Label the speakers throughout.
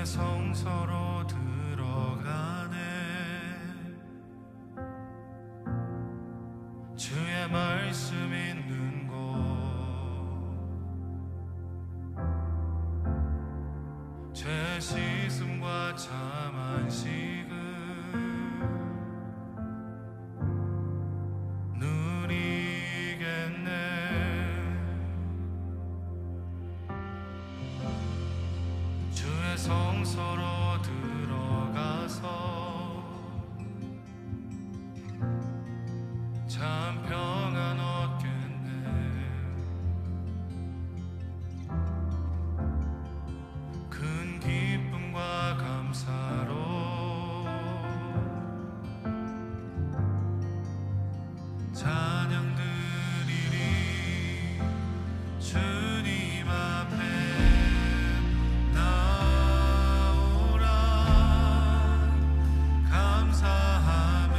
Speaker 1: 성소로 들어가네. 주의 말씀 있는 곳, 죄 씻음과 참 안식을 누리겠네. 주의 성소로 들어가서 참 평안 얻겠네. 큰 기쁨과 감사로 찬양 드리리. 주님 앞에 나오라. 감사함으로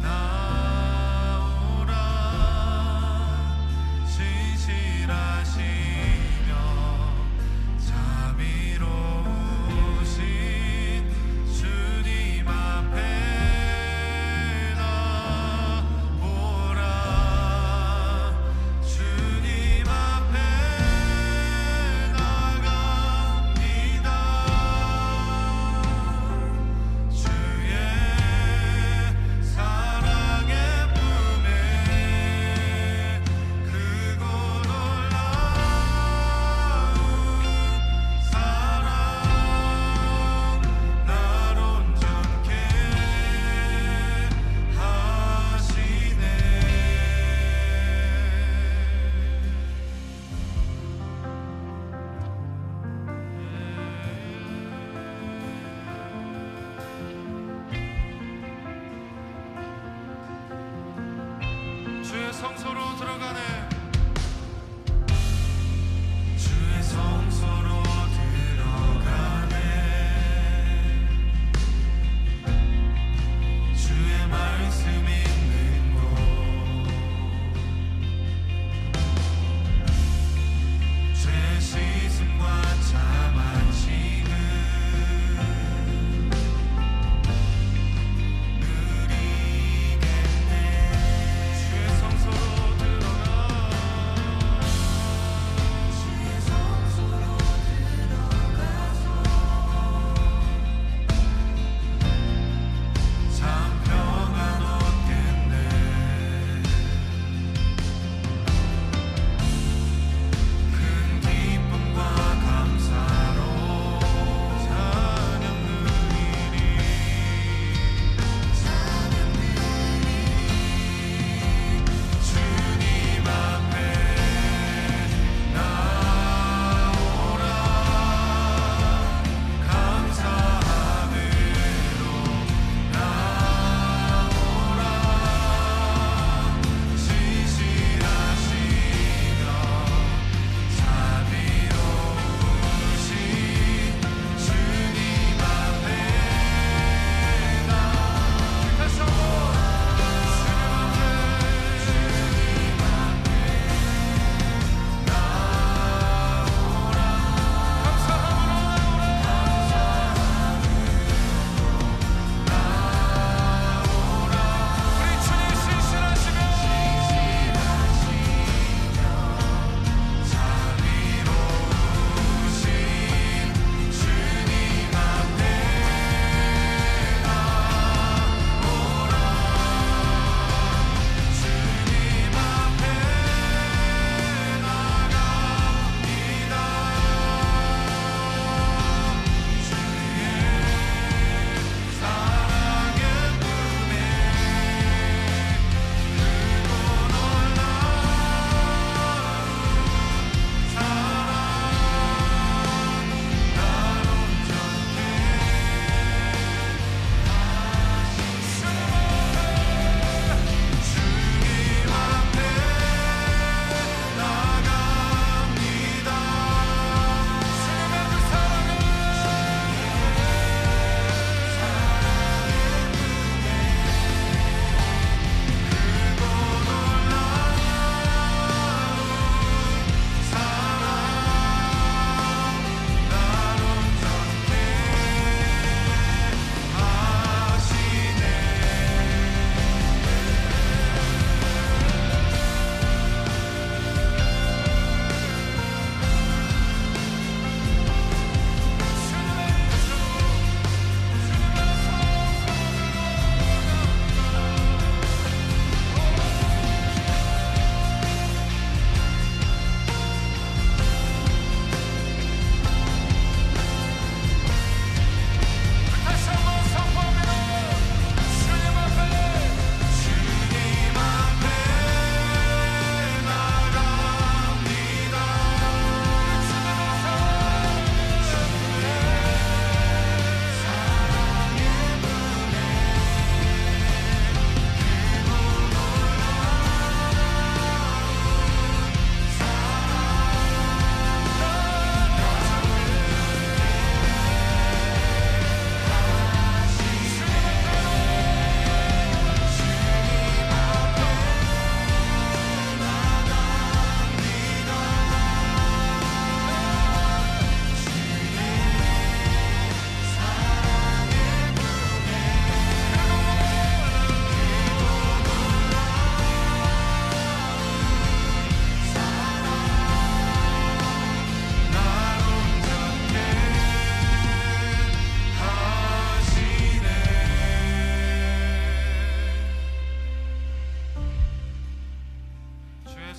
Speaker 1: 나오라. 신실하시며 자비로우신 주님 앞에 나오라. 주님 앞에 나갑니다. 주의 사랑의 품에 크고 놀라운 사랑 날 온전케 하시네. 주의 성소로 들어가네. 주의 성소로 들어가네. 주의 말씀 있는 곳, 죄 씻음과 참 안식을 누리겠네. 주의 성소로 들어가.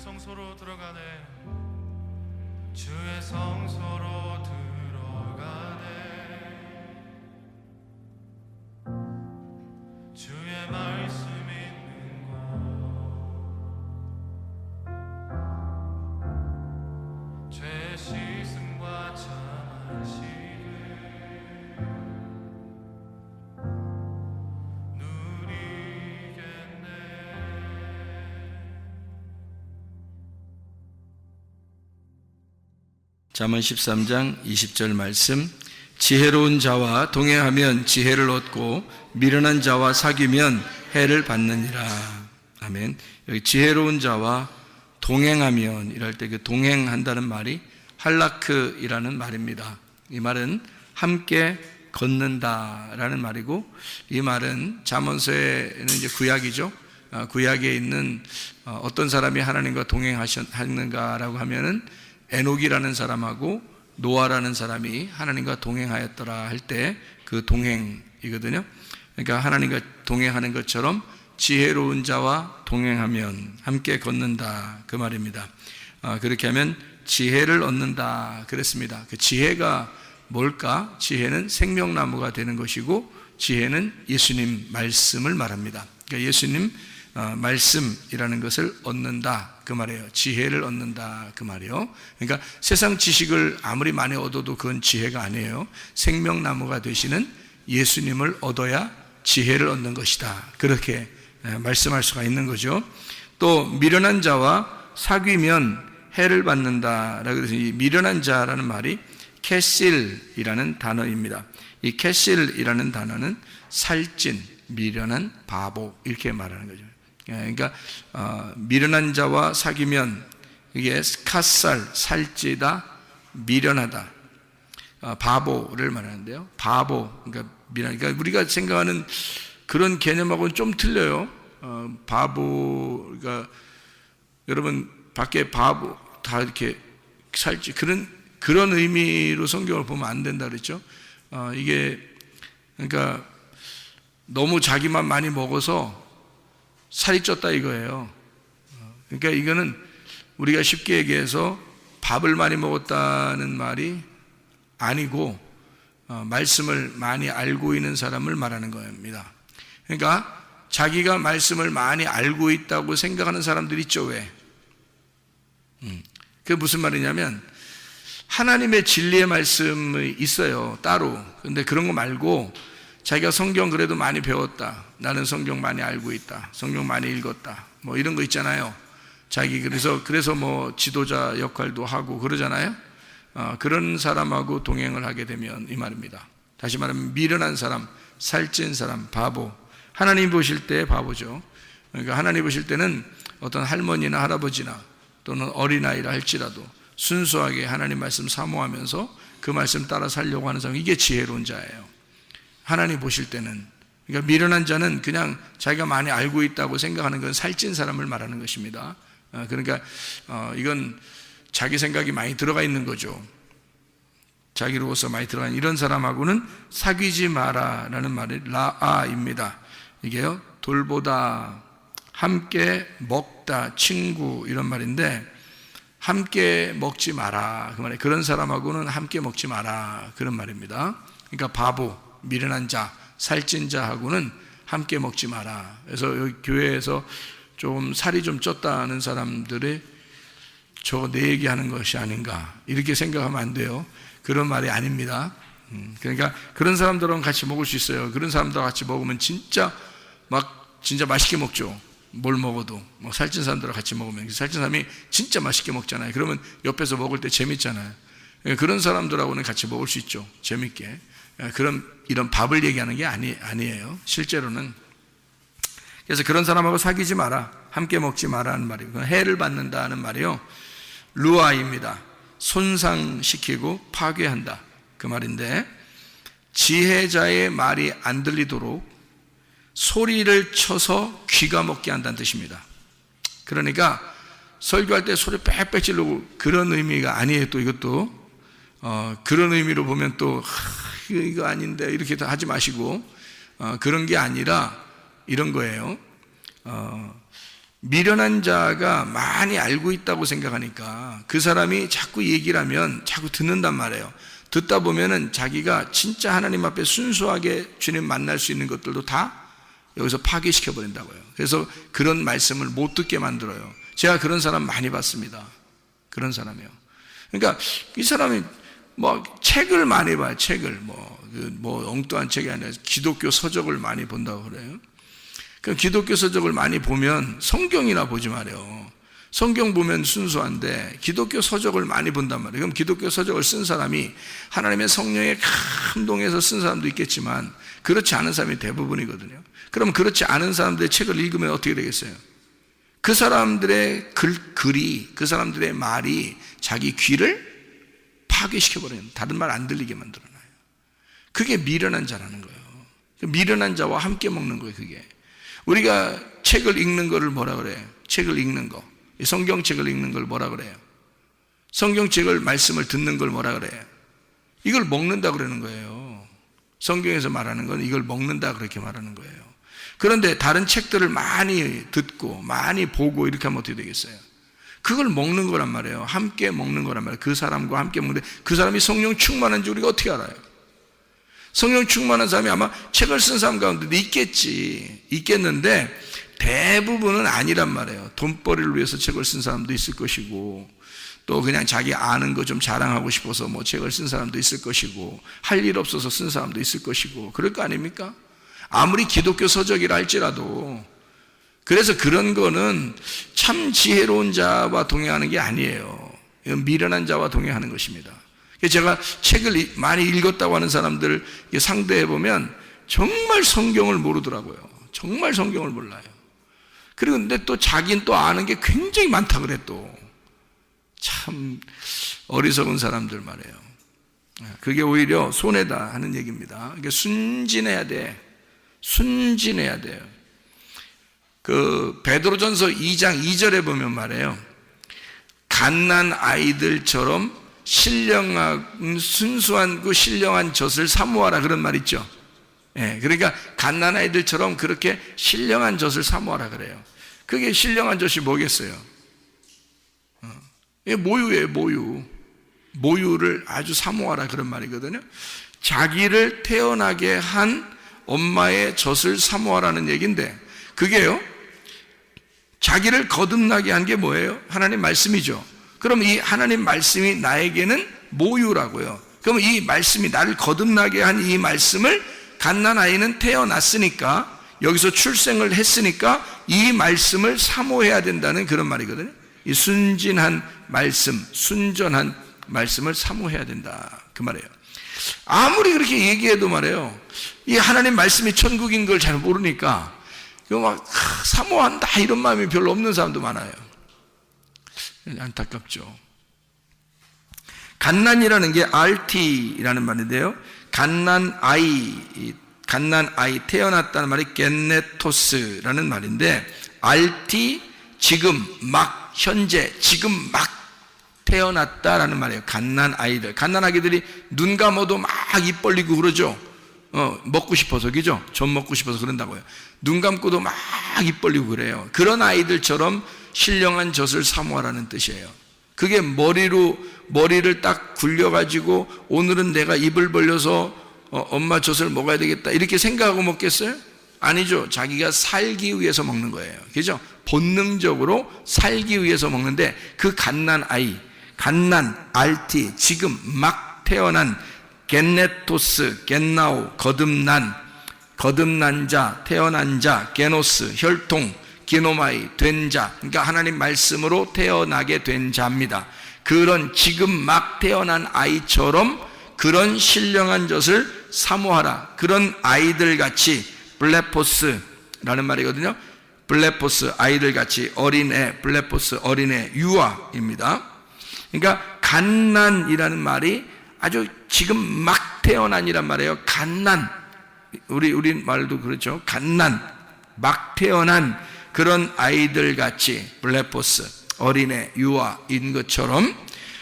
Speaker 1: 성소로 들어가네. 주의 성소로 들어가네. 주의 말씀 있는 곳, 죄 씻음과 참으시게 누리겠네.
Speaker 2: 잠언 13장 20절 말씀, 지혜로운 자와 동행하면 지혜를 얻고 미련한 자와 사귀면 해를 받느니라. 아멘. 여기 지혜로운 자와 동행하면 이럴 때 그 동행한다는 말이 할라크이라는 말입니다. 이 말은 함께 걷는다라는 말이고, 이 말은 잠언서에는 이제 구약이죠. 구약에 있는 어떤 사람이 하나님과 동행하셨는가라고 하면은 에녹이라는 사람하고 노아라는 사람이 하나님과 동행하였더라 할 때 그 동행이거든요. 그러니까 하나님과 동행하는 것처럼 지혜로운 자와 동행하면 함께 걷는다 그 말입니다. 그렇게 하면 지혜를 얻는다 그랬습니다. 그 지혜가 뭘까? 지혜는 생명나무가 되는 것이고, 지혜는 예수님 말씀을 말합니다. 그러니까 예수님 말씀이라는 것을 얻는다 그 말이에요. 지혜를 얻는다 그 말이에요. 그러니까 세상 지식을 아무리 많이 얻어도 그건 지혜가 아니에요. 생명나무가 되시는 예수님을 얻어야 지혜를 얻는 것이다, 그렇게 말씀할 수가 있는 거죠. 또 미련한 자와 사귀면 해를 받는다라고 해서 이 미련한 자라는 말이 캐실이라는 단어입니다. 이 캐실이라는 단어는 살찐, 미련한, 바보 이렇게 말하는 거죠. 그러니까 미련한 자와 사귀면 이게 카살, 살찌다, 미련하다, 바보를 말하는데요. 바보, 그러니까 미련, 그러니까 우리가 생각하는 그런 개념하고는 좀 틀려요. 바보, 그러니까 여러분 밖에 바보 다 이렇게 살찌, 그런 의미로 성경을 보면 안 된다 그랬죠. 이게 그러니까 너무 자기만 많이 먹어서 살이 쪘다 이거예요. 그러니까 이거는 우리가 쉽게 얘기해서 밥을 많이 먹었다는 말이 아니고 말씀을 많이 알고 있는 사람을 말하는 겁니다. 그러니까 자기가 말씀을 많이 알고 있다고 생각하는 사람들 있죠. 왜? 그게 무슨 말이냐면 하나님의 진리의 말씀이 있어요, 따로. 근데 그런 거 말고 자기가 성경 그래도 많이 배웠다, 나는 성경 많이 알고 있다, 성경 많이 읽었다, 뭐 이런 거 있잖아요. 자기 그래서 뭐 지도자 역할도 하고 그러잖아요. 그런 사람하고 동행을 하게 되면 이 말입니다. 다시 말하면 미련한 사람, 살찐 사람, 바보. 하나님 보실 때 바보죠. 그러니까 하나님 보실 때는 어떤 할머니나 할아버지나 또는 어린아이라 할지라도 순수하게 하나님 말씀 사모하면서 그 말씀 따라 살려고 하는 사람, 이게 지혜로운 자예요. 하나님 보실 때는. 그러니까 미련한 자는 그냥 자기가 많이 알고 있다고 생각하는 건 살찐 사람을 말하는 것입니다. 그러니까 이건 자기 생각이 많이 들어가 있는 거죠. 자기로서 많이 들어가 있는 이런 사람하고는 사귀지 마라라는 말이 라아입니다. 이게요, 돌보다, 함께 먹다, 친구 이런 말인데, 함께 먹지 마라 그 말이에요. 그런 사람하고는 함께 먹지 마라 그런 말입니다. 그러니까 바보, 미련한 자, 살찐 자하고는 함께 먹지 마라. 그래서 여기 교회에서 좀 살이 좀 쪘다는 사람들이 저거 내 얘기하는 것이 아닌가 이렇게 생각하면 안 돼요. 그런 말이 아닙니다. 그러니까 그런 사람들하고 같이 먹을 수 있어요. 그런 사람들하고 같이 먹으면 진짜 맛있게 먹죠. 뭘 먹어도 살찐 사람들하고 같이 먹으면, 살찐 사람이 진짜 맛있게 먹잖아요. 그러면 옆에서 먹을 때 재밌잖아요. 그런 사람들하고는 같이 먹을 수 있죠, 재밌게. 이런 밥을 얘기하는 게 아니에요, 실제로는. 그래서 그런 사람하고 사귀지 마라, 함께 먹지 마라는 말이고, 해를 받는다는 말이요, 루아입니다. 손상시키고 파괴한다 그 말인데, 지혜자의 말이 안 들리도록 소리를 쳐서 귀가 먹게 한다는 뜻입니다. 그러니까 설교할 때 소리 빽빽 지르고 그런 의미가 아니에요. 또 이것도 그런 의미로 보면 또 이거 아닌데 이렇게 하지 마시고, 그런 게 아니라 이런 거예요. 미련한 자가 많이 알고 있다고 생각하니까 그 사람이 자꾸 얘기를 하면 자꾸 듣는단 말이에요. 듣다 보면은 자기가 진짜 하나님 앞에 순수하게 주님 만날 수 있는 것들도 다 여기서 파괴시켜 버린다고요. 그래서 그런 말씀을 못 듣게 만들어요. 제가 그런 사람 많이 봤습니다. 그런 사람이요. 그러니까 이 사람이 뭐 책을 많이 봐요. 책을 뭐 엉뚱한 책이 아니라 기독교 서적을 많이 본다고 그래요. 그 기독교 서적을 많이 보면 성경이나 보지 말아요. 성경 보면 순수한데 기독교 서적을 많이 본단 말이에요. 그럼 기독교 서적을 쓴 사람이 하나님의 성령에 감동해서 쓴 사람도 있겠지만 그렇지 않은 사람이 대부분이거든요. 그럼 그렇지 않은 사람들의 책을 읽으면 어떻게 되겠어요? 그 사람들의 글이, 그 사람들의 말이 자기 귀를 파괴시켜버려요. 다른 말 안 들리게 만들어놔요. 그게 미련한 자라는 거예요. 미련한 자와 함께 먹는 거예요. 그게 우리가 책을 읽는 거를 뭐라 그래요? 책을 읽는 거, 성경책을 읽는 걸 뭐라 그래요? 성경책을 말씀을 듣는 걸 뭐라 그래요? 이걸 먹는다 그러는 거예요. 성경에서 말하는 건 이걸 먹는다 그렇게 말하는 거예요. 그런데 다른 책들을 많이 듣고 많이 보고 이렇게 하면 어떻게 되겠어요? 그걸 먹는 거란 말이에요. 함께 먹는 거란 말이에요. 그 사람과 함께 먹는데 그 사람이 성령 충만한지 우리가 어떻게 알아요? 성령 충만한 사람이 아마 책을 쓴 사람 가운데 있겠는데 대부분은 아니란 말이에요. 돈벌이를 위해서 책을 쓴 사람도 있을 것이고 또 그냥 자기 아는 거 좀 자랑하고 싶어서 뭐 책을 쓴 사람도 있을 것이고 할 일 없어서 쓴 사람도 있을 것이고 그럴 거 아닙니까? 아무리 기독교 서적이라 할지라도. 그래서 그런 거는 참 지혜로운 자와 동행하는 게 아니에요. 미련한 자와 동행하는 것입니다. 제가 책을 많이 읽었다고 하는 사람들을 상대해 보면 정말 성경을 모르더라고요. 정말 성경을 몰라요. 그리고 근데 또 자기는 또 아는 게 굉장히 많다 그래. 또 참 어리석은 사람들 말이에요. 그게 오히려 손해다 하는 얘기입니다. 그러니까 순진해야 돼. 순진해야 돼요. 그 베드로전서 2장 2절에 보면 말해요. 갓난 아이들처럼 신령한 순수한 그 신령한 젖을 사모하라 그런 말 있죠. 예, 그러니까 갓난 아이들처럼 그렇게 신령한 젖을 사모하라 그래요. 그게 신령한 젖이 뭐겠어요? 모유예요, 모유. 모유를 아주 사모하라 그런 말이거든요. 자기를 태어나게 한 엄마의 젖을 사모하라는 얘기인데 그게요, 자기를 거듭나게 한 게 뭐예요? 하나님 말씀이죠. 그럼 이 하나님 말씀이 나에게는 모유라고요. 그럼 이 말씀이 나를 거듭나게 한 이 말씀을 갓난 아이는 태어났으니까 여기서 출생을 했으니까 이 말씀을 사모해야 된다는 그런 말이거든요. 이 순진한 말씀, 순전한 말씀을 사모해야 된다 그 말이에요. 아무리 그렇게 얘기해도 말이에요, 이 하나님 말씀이 천국인 걸 잘 모르니까 이거 막 사모한다 이런 마음이 별로 없는 사람도 많아요. 안타깝죠. 갓난이라는 게 RT라는 말인데요. 갓난 아이 태어났다는 말이 겐네토스라는 말인데 RT 지금 막 현재 지금 막 태어났다라는 말이에요. 갓난 아이들. 갓난 아기들이 눈 감아도 막 입 벌리고 그러죠. 먹고 싶어서, 그죠? 젖 먹고 싶어서 그런다고요. 눈 감고도 막 입 벌리고 그래요. 그런 아이들처럼 신령한 젖을 사모하라는 뜻이에요. 그게 머리를 딱 굴려가지고 오늘은 내가 입을 벌려서 엄마 젖을 먹어야 되겠다 이렇게 생각하고 먹겠어요? 아니죠. 자기가 살기 위해서 먹는 거예요. 그죠? 본능적으로 살기 위해서 먹는데 그 갓난 아이, 갓난, RT, 지금 막 태어난 겐네토스, 겐나오, 거듭난 자, 태어난 자, 게노스, 혈통, 기노마이, 된 자, 그러니까 하나님 말씀으로 태어나게 된 자입니다. 그런 지금 막 태어난 아이처럼 그런 신령한 젖을 사모하라. 그런 아이들같이, 블레포스라는 말이거든요. 블레포스, 아이들같이, 어린애, 블레포스, 어린애, 유아입니다. 그러니까 갓난이라는 말이 아주 지금 막 태어난이란 말이에요. 갓난, 우리 말도 그렇죠. 갓난, 막 태어난 그런 아이들같이, 블레포스, 어린애, 유아인 것처럼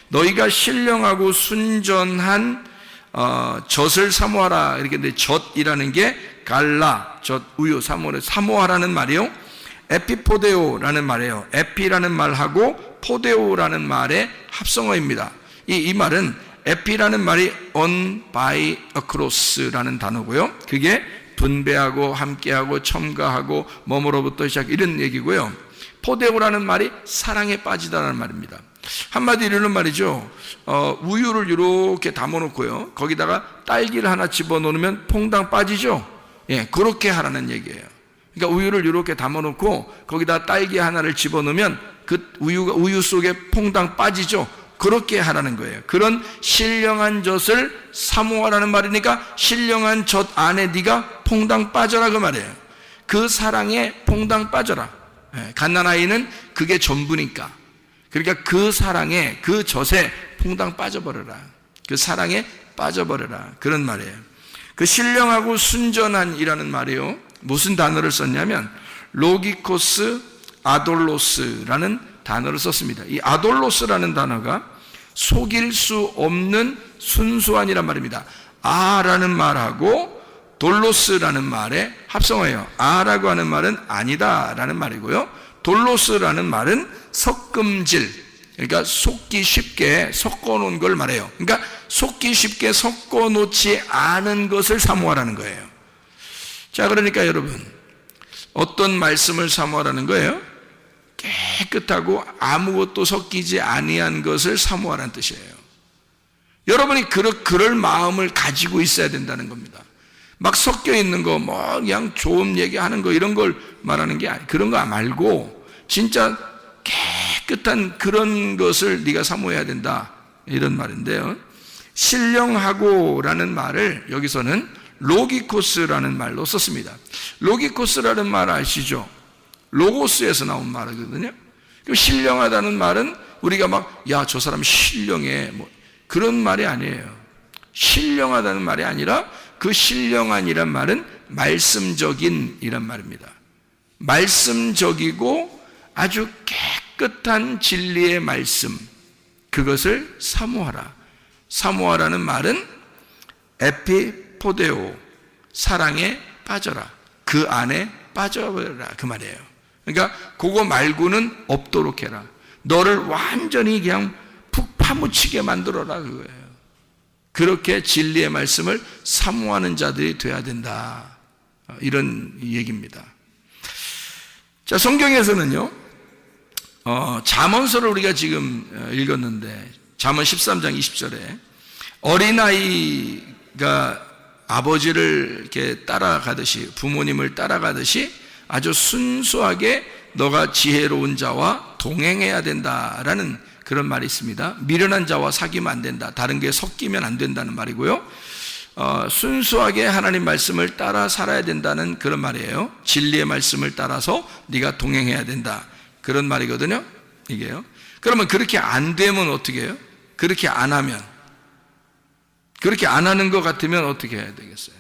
Speaker 2: 너희가 신령하고 순전한 젖을 사모하라. 이렇게 근데 젖이라는 게 갈라, 젖, 우유, 사모하라는 말이요. 에피포데오라는 말이에요. 에피라는 말하고 포데오라는 말의 합성어입니다. 이 말은 에피라는 말이 on, by, across라는 단어고요. 그게 분배하고 함께하고 첨가하고 뭐뭐로부터 시작 이런 얘기고요. 포데오라는 말이 사랑에 빠지다라는 말입니다. 한마디로 이런 말이죠. 우유를 이렇게 담아놓고요. 거기다가 딸기를 하나 집어넣으면 퐁당 빠지죠. 예, 그렇게 하라는 얘기예요. 그러니까 우유를 이렇게 담아놓고 거기다 딸기 하나를 집어넣으면 그 우유 속에 퐁당 빠지죠. 그렇게 하라는 거예요. 그런 신령한 젖을 사모하라는 말이니까 신령한 젖 안에 네가 퐁당 빠져라 그 말이에요. 그 사랑에 퐁당 빠져라. 갓난아이는 그게 전부니까. 그러니까 그 사랑에 그 젖에 퐁당 빠져버려라. 그 사랑에 빠져버려라. 그런 말이에요. 그 신령하고 순전한이라는 말이요. 무슨 단어를 썼냐면 로기코스 아돌로스라는 단어를 썼습니다. 이 아돌로스라는 단어가 속일 수 없는 순수한이란 말입니다. 아라는 말하고 돌로스라는 말의 합성어예요. 아라고 하는 말은 아니다라는 말이고요. 돌로스라는 말은 섞음질, 그러니까 속기 쉽게 섞어놓은 걸 말해요. 그러니까 속기 쉽게 섞어놓지 않은 것을 사모하라는 거예요. 자, 그러니까 여러분 어떤 말씀을 사모하라는 거예요? 깨끗하고 아무것도 섞이지 아니한 것을 사모하라는 뜻이에요. 여러분이 그럴 마음을 가지고 있어야 된다는 겁니다. 막 섞여 있는 거, 뭐 그냥 좋은 얘기하는 거 이런 걸 말하는 게 아니, 그런 거 말고 진짜 깨끗한 그런 것을 네가 사모해야 된다 이런 말인데요. 신령하고라는 말을 여기서는 로기코스라는 말로 썼습니다. 로기코스라는 말 아시죠? 로고스에서 나온 말이거든요. 신령하다는 말은 우리가 막 야, 저 사람 신령해 뭐 그런 말이 아니에요. 신령하다는 말이 아니라 그 신령한이란 말은 말씀적인이란 말입니다. 말씀적이고 아주 깨끗한 진리의 말씀, 그것을 사모하라. 사모하라는 말은 에피포데오, 사랑에 빠져라. 그 안에 빠져버려라 그 말이에요. 그러니까 그거 말고는 없도록 해라. 너를 완전히 그냥 푹 파묻히게 만들어라 그거예요. 그렇게 진리의 말씀을 사모하는 자들이 돼야 된다. 이런 얘기입니다. 자, 성경에서는요, 잠언서를 우리가 지금 읽었는데, 잠언 13장 20절에 어린아이가 아버지를 이렇게 따라가듯이, 부모님을 따라가듯이 아주 순수하게 너가 지혜로운 자와 동행해야 된다라는 그런 말이 있습니다. 미련한 자와 사귀면 안 된다. 다른 게 섞이면 안 된다는 말이고요. 순수하게 하나님 말씀을 따라 살아야 된다는 그런 말이에요. 진리의 말씀을 따라서 네가 동행해야 된다. 그런 말이거든요. 이게요. 그러면 그렇게 안 되면 어떻게 해요? 그렇게 안 하면, 그렇게 안 하는 것 같으면 어떻게 해야 되겠어요?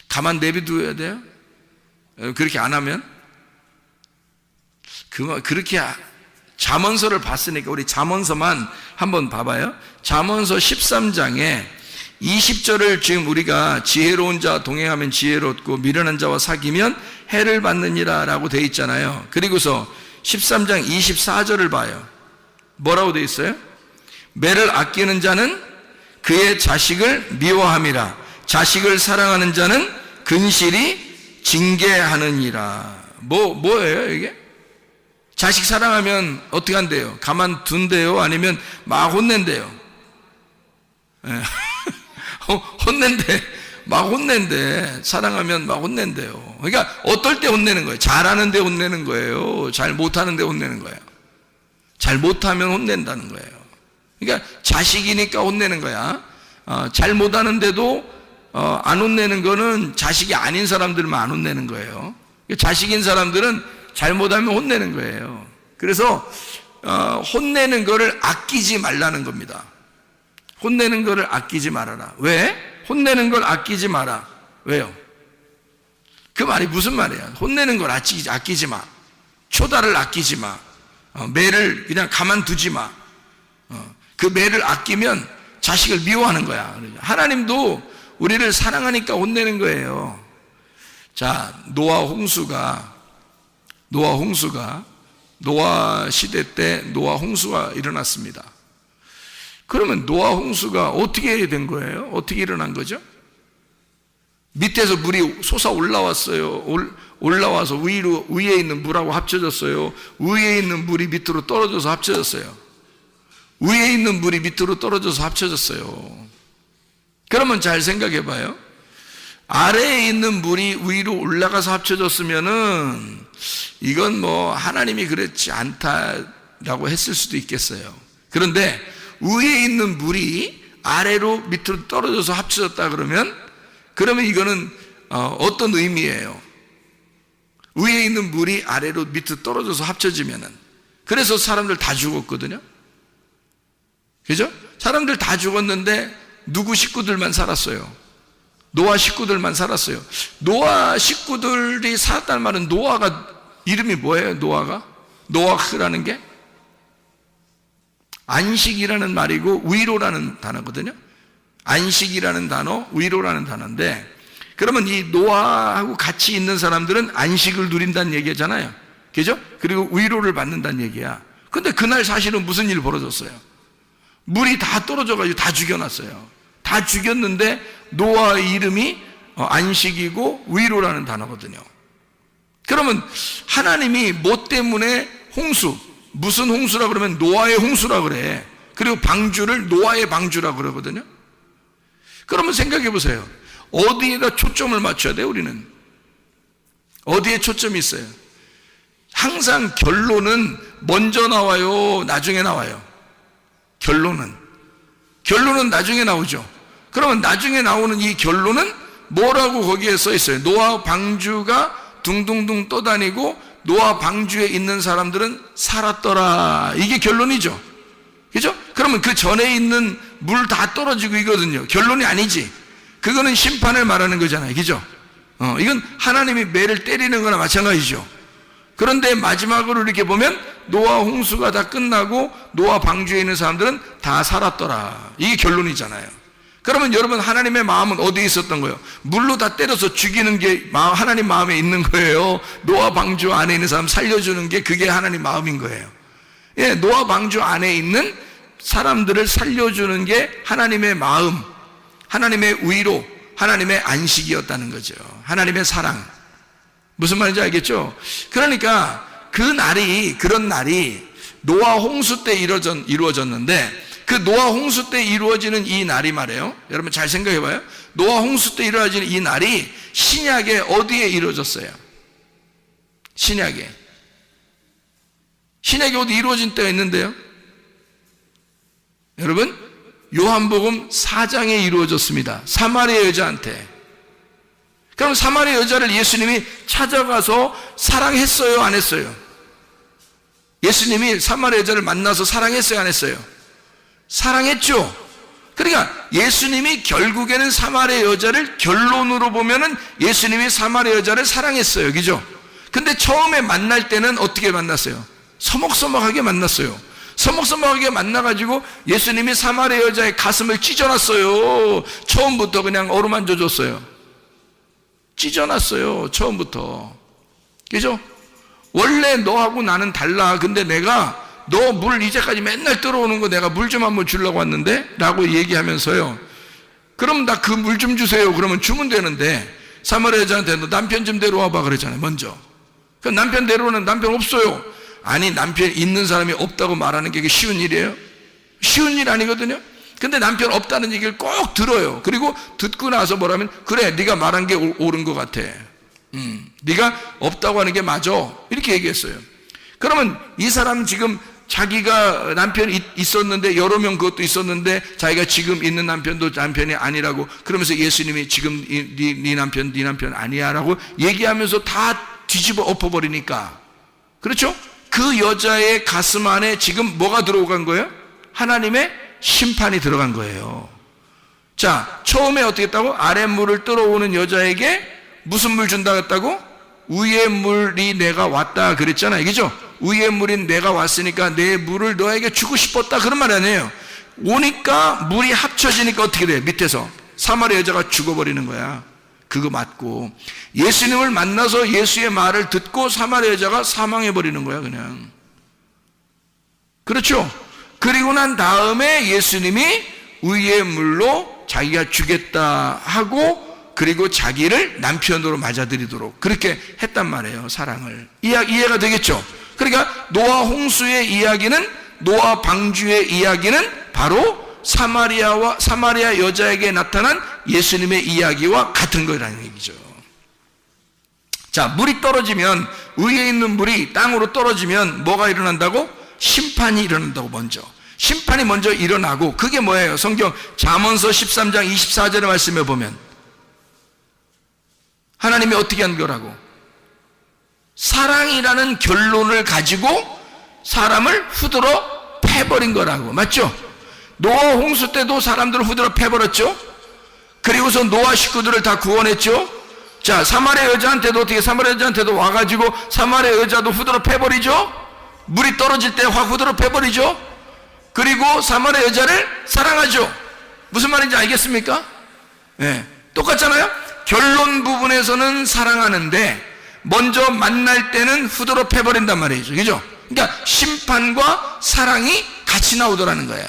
Speaker 2: 가만 내비둬야 돼요? 그렇게 안 하면? 그렇게 잠언서를 봤으니까 우리 잠언서만 한번 봐봐요. 잠언서 13장에 20절을 지금 우리가 지혜로운 자와 동행하면 지혜롭고 미련한 자와 사귀면 해를 받느니라 라고 되어 있잖아요. 그리고서 13장 24절을 봐요. 뭐라고 되어 있어요? 매를 아끼는 자는 그의 자식을 미워함이라. 자식을 사랑하는 자는 근실이 징계하느니라. 뭐예요 이게? 자식 사랑하면 어떻게 한대요? 가만둔대요? 아니면 막 혼낸대요? 혼낸대. 막 혼낸대. 사랑하면 막 혼낸대요. 그러니까 어떨 때 혼내는 거예요? 잘하는데 혼내는 거예요? 잘 못하는데 혼내는 거예요? 잘 못하면 혼낸다는 거예요. 그러니까 자식이니까 혼내는 거야. 잘 못하는데도 안 혼내는 거는 자식이 아닌 사람들만 안 혼내는 거예요. 자식인 사람들은 잘못하면 혼내는 거예요. 그래서 혼내는 거를 아끼지 말라는 겁니다. 혼내는 거를 아끼지 말아라. 왜? 혼내는 걸 아끼지 마라. 왜요? 그 말이 무슨 말이야? 혼내는 걸 아끼지 마. 초다를 아끼지 마. 매를 그냥 가만두지 마. 그 매를 아끼면 자식을 미워하는 거야. 하나님도 우리를 사랑하니까 혼내는 거예요. 자, 노아 홍수가 노아 홍수가, 노아 시대 때 노아 홍수가 일어났습니다. 그러면 노아 홍수가 어떻게 된 거예요? 어떻게 일어난 거죠? 밑에서 물이 솟아 올라왔어요. 올라와서 위에 있는 물하고 합쳐졌어요. 위에 있는 물이 밑으로 떨어져서 합쳐졌어요. 위에 있는 물이 밑으로 떨어져서 합쳐졌어요. 그러면 잘 생각해 봐요. 아래에 있는 물이 위로 올라가서 합쳐졌으면은 이건 뭐 하나님이 그렇지 않다라고 했을 수도 있겠어요. 그런데 위에 있는 물이 아래로 밑으로 떨어져서 합쳐졌다 그러면 이거는 어떤 의미예요? 위에 있는 물이 아래로 밑으로 떨어져서 합쳐지면은, 그래서 사람들 다 죽었거든요. 그죠? 사람들 다 죽었는데 누구 식구들만 살았어요? 노아 식구들만 살았어요. 노아 식구들이 살았다는 말은, 노아가 이름이 뭐예요? 노아흐라는 게 안식이라는 말이고 위로라는 단어거든요. 안식이라는 단어, 위로라는 단어인데, 그러면 이 노아하고 같이 있는 사람들은 안식을 누린다는 얘기잖아요. 그죠? 그리고 위로를 받는다는 얘기야. 근데 그날 사실은 무슨 일이 벌어졌어요? 물이 다 떨어져가지고 다 죽여놨어요. 다 죽였는데 노아의 이름이 안식이고 위로라는 단어거든요. 그러면 하나님이 뭐 때문에 홍수, 무슨 홍수라 그러면 노아의 홍수라 그래. 그리고 방주를 노아의 방주라 그러거든요. 그러면 생각해 보세요. 어디에다 초점을 맞춰야 돼요, 우리는? 어디에 초점이 있어요? 항상 결론은 먼저 나와요, 나중에 나와요? 결론은 나중에 나오죠. 그러면 나중에 나오는 이 결론은 뭐라고 거기에 써 있어요? 노아 방주가 둥둥둥 떠다니고 노아 방주에 있는 사람들은 살았더라. 이게 결론이죠. 그죠? 그러면 그 전에 있는 물 다 떨어지고 이거든요. 결론이 아니지. 그거는 심판을 말하는 거잖아요. 그죠? 이건 하나님이 매를 때리는 거나 마찬가지죠. 그런데 마지막으로 이렇게 보면 노아 홍수가 다 끝나고 노아 방주에 있는 사람들은 다 살았더라. 이게 결론이잖아요. 그러면 여러분, 하나님의 마음은 어디에 있었던 거예요? 물로 다 때려서 죽이는 게 하나님 마음에 있는 거예요. 노아 방주 안에 있는 사람 살려주는 게, 그게 하나님 마음인 거예요. 예, 노아 방주 안에 있는 사람들을 살려주는 게 하나님의 마음, 하나님의 위로, 하나님의 안식이었다는 거죠. 하나님의 사랑. 무슨 말인지 알겠죠? 그러니까 그런 날이 노아 홍수 때 이루어졌는데, 그 노아 홍수 때 이루어지는 이 날이 말이에요. 여러분 잘 생각해 봐요. 노아 홍수 때 이루어지는 이 날이 신약에 어디에 이루어졌어요? 신약에 어디 이루어진 때가 있는데요. 여러분, 요한복음 4장에 이루어졌습니다. 사마리아 여자한테. 그럼 사마리아 여자를 예수님이 찾아가서 사랑했어요, 안 했어요? 예수님이 사마리아 여자를 만나서 사랑했어요, 안 했어요? 사랑했죠. 그러니까 예수님이 결국에는 사마리아 여자를, 결론으로 보면은 예수님이 사마리아 여자를 사랑했어요. 그죠? 근데 처음에 만날 때는 어떻게 만났어요? 서먹서먹하게 만났어요. 서먹서먹하게 만나가지고 예수님이 사마리아 여자의 가슴을 찢어놨어요. 처음부터 그냥 어루만져 줬어요. 찢어놨어요, 처음부터. 그죠? 원래 너하고 나는 달라. 근데 내가 너 물 이제까지 맨날 들어오는 거 내가 물 좀 한번 주려고 왔는데? 라고 얘기하면서요. 그럼 나 그 물 좀 주세요. 그러면 주면 되는데, 사마리아 여자한테 너 남편 좀 데려와봐 그랬잖아요, 먼저. 그럼 남편 데려오는, 남편 없어요. 아니, 남편 있는 사람이 없다고 말하는 게 쉬운 일이에요? 쉬운 일 아니거든요. 근데 남편 없다는 얘기를 꼭 들어요. 그리고 듣고 나서 뭐라면, 그래, 네가 말한 게 옳은 것 같아. 네가 없다고 하는 게 맞아. 이렇게 얘기했어요. 그러면 이 사람 지금 자기가 남편이 있었는데, 여러 명 그것도 있었는데, 자기가 지금 있는 남편도 남편이 아니라고, 그러면서 예수님이 지금 네 남편 아니야 라고 얘기하면서 다 뒤집어 엎어버리니까, 그렇죠? 그 여자의 가슴 안에 지금 뭐가 들어간 거예요? 하나님의 심판이 들어간 거예요. 자, 처음에 어떻게 했다고? 아랫물을 떨어오는 여자에게 무슨 물 준다 했다고? 위의 물이 내가 왔다 그랬잖아요. 그죠? 위의 물인 내가 왔으니까 내 물을 너에게 주고 싶었다, 그런 말 아니에요. 오니까 물이 합쳐지니까 어떻게 돼? 밑에서 사마리아 여자가 죽어버리는 거야. 그거 맞고, 예수님을 만나서 예수의 말을 듣고 사마리아 여자가 사망해버리는 거야, 그냥. 그렇죠? 그리고 난 다음에 예수님이 의의 물로 자기가 주겠다 하고, 그리고 자기를 남편으로 맞아들이도록 그렇게 했단 말이에요, 사랑을. 이해가 되겠죠? 그러니까 노아 홍수의 이야기는, 노아 방주의 이야기는 바로 사마리아 여자에게 나타난 예수님의 이야기와 같은 거라는 얘기죠. 자, 물이 떨어지면, 위에 있는 물이 땅으로 떨어지면 뭐가 일어난다고? 심판이 일어난다고. 먼저 심판이 먼저 일어나고, 그게 뭐예요? 성경 잠언서 13장 24절의 말씀에 보면 하나님이 어떻게 한 거라고? 사랑이라는 결론을 가지고 사람을 후드러 패버린 거라고. 맞죠? 노아 홍수 때도 사람들을 후드러 패버렸죠? 그리고서 노아 식구들을 다 구원했죠? 자, 사마리아 여자한테도 어떻게, 사마리아 여자한테도 와가지고 사마리아 여자도 후드러 패버리죠? 물이 떨어질 때 확 후드러 패버리죠? 그리고 사마리아 여자를 사랑하죠? 무슨 말인지 알겠습니까? 네, 똑같잖아요? 결론 부분에서는 사랑하는데 먼저 만날 때는 후드러 패버린단 말이죠. 그죠? 그러니까 심판과 사랑이 같이 나오더라는 거야.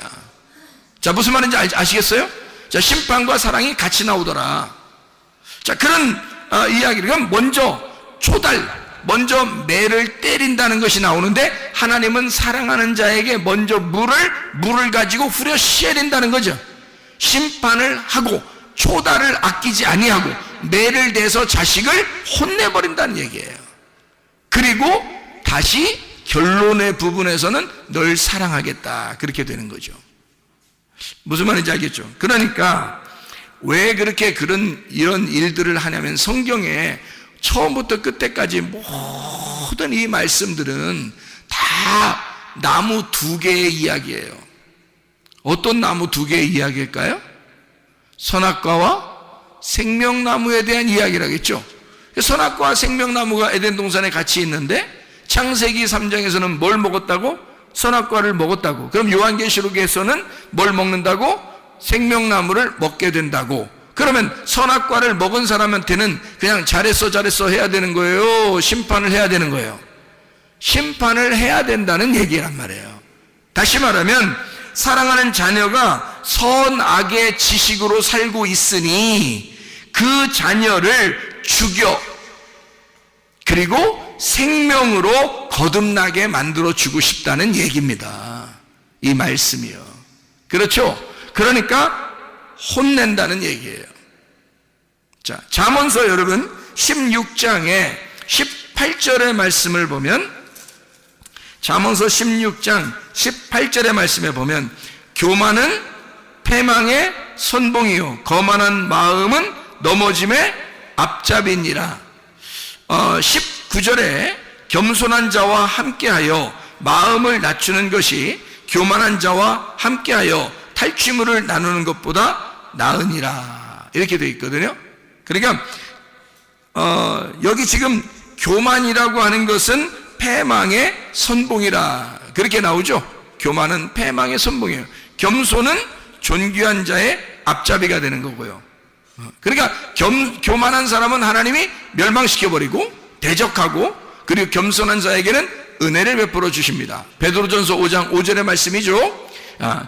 Speaker 2: 자, 무슨 말인지 아시겠어요? 자, 심판과 사랑이 같이 나오더라. 자, 그런 이야기를 먼저 먼저 매를 때린다는 것이 나오는데, 하나님은 사랑하는 자에게 먼저 물을 가지고 후려씌워야 된다는 거죠. 심판을 하고 초달을 아끼지 아니하고 매를 대서 자식을 혼내버린다는 얘기예요. 그리고 다시 결론의 부분에서는 널 사랑하겠다, 그렇게 되는 거죠. 무슨 말인지 알겠죠? 그러니까 왜 그렇게 이런 일들을 하냐면, 성경에 처음부터 끝에까지 모든 이 말씀들은 다 나무 두 개의 이야기예요. 어떤 나무 두 개의 이야기일까요? 선악과와 생명나무에 대한 이야기라겠죠. 선악과와 생명나무가 에덴 동산에 같이 있는데, 창세기 3장에서는 뭘 먹었다고? 선악과를 먹었다고. 그럼 요한계시록에서는 뭘 먹는다고? 생명나무를 먹게 된다고. 그러면 선악과를 먹은 사람한테는 그냥 잘했어 해야 되는 거예요? 심판을 해야 되는 거예요? 심판을 해야 된다는 얘기란 말이에요. 다시 말하면 사랑하는 자녀가 선악의 지식으로 살고 있으니 그 자녀를 죽여, 그리고 생명으로 거듭나게 만들어 주고 싶다는 얘기입니다, 이 말씀이요. 그렇죠? 그러니까 혼낸다는 얘기예요. 자, 잠언서 여러분 16장에 18절의 말씀을 보면, 잠언서 16장 18절의 말씀에 보면, 교만은 패망의 선봉이요 거만한 마음은 넘어짐의 앞잡이니라. 19절에 겸손한 자와 함께하여 마음을 낮추는 것이 교만한 자와 함께하여 탈취물을 나누는 것보다 나으니라, 이렇게 되어 있거든요. 그러니까 여기 지금 교만이라고 하는 것은 패망의 선봉이라, 그렇게 나오죠. 교만은 패망의 선봉이에요. 겸손은 존귀한 자의 앞잡이가 되는 거고요. 그러니까 교만한 사람은 하나님이 멸망시켜버리고 대적하고, 그리고 겸손한 자에게는 은혜를 베풀어 주십니다. 베드로전서 5장 5절의 말씀이죠.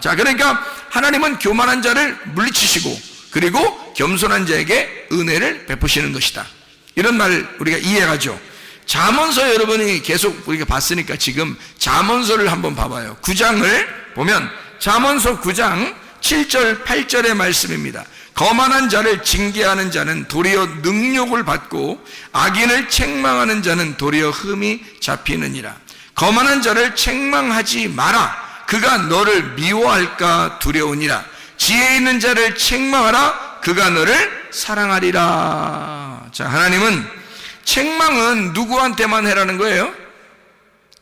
Speaker 2: 자, 그러니까 하나님은 교만한 자를 물리치시고, 그리고 겸손한 자에게 은혜를 베푸시는 것이다, 이런 말을 우리가 이해하죠. 잠언서 여러분이 계속 우리가 봤으니까 지금 잠언서를 한번 봐봐요. 9장을 보면 잠언서 9장 7절 8절의 말씀입니다. 거만한 자를 징계하는 자는 도리어 능욕을 받고 악인을 책망하는 자는 도리어 흠이 잡히느니라. 거만한 자를 책망하지 마라. 그가 너를 미워할까 두려우니라. 지혜 있는 자를 책망하라. 그가 너를 사랑하리라. 자, 하나님은 책망은 누구한테만 해라는 거예요?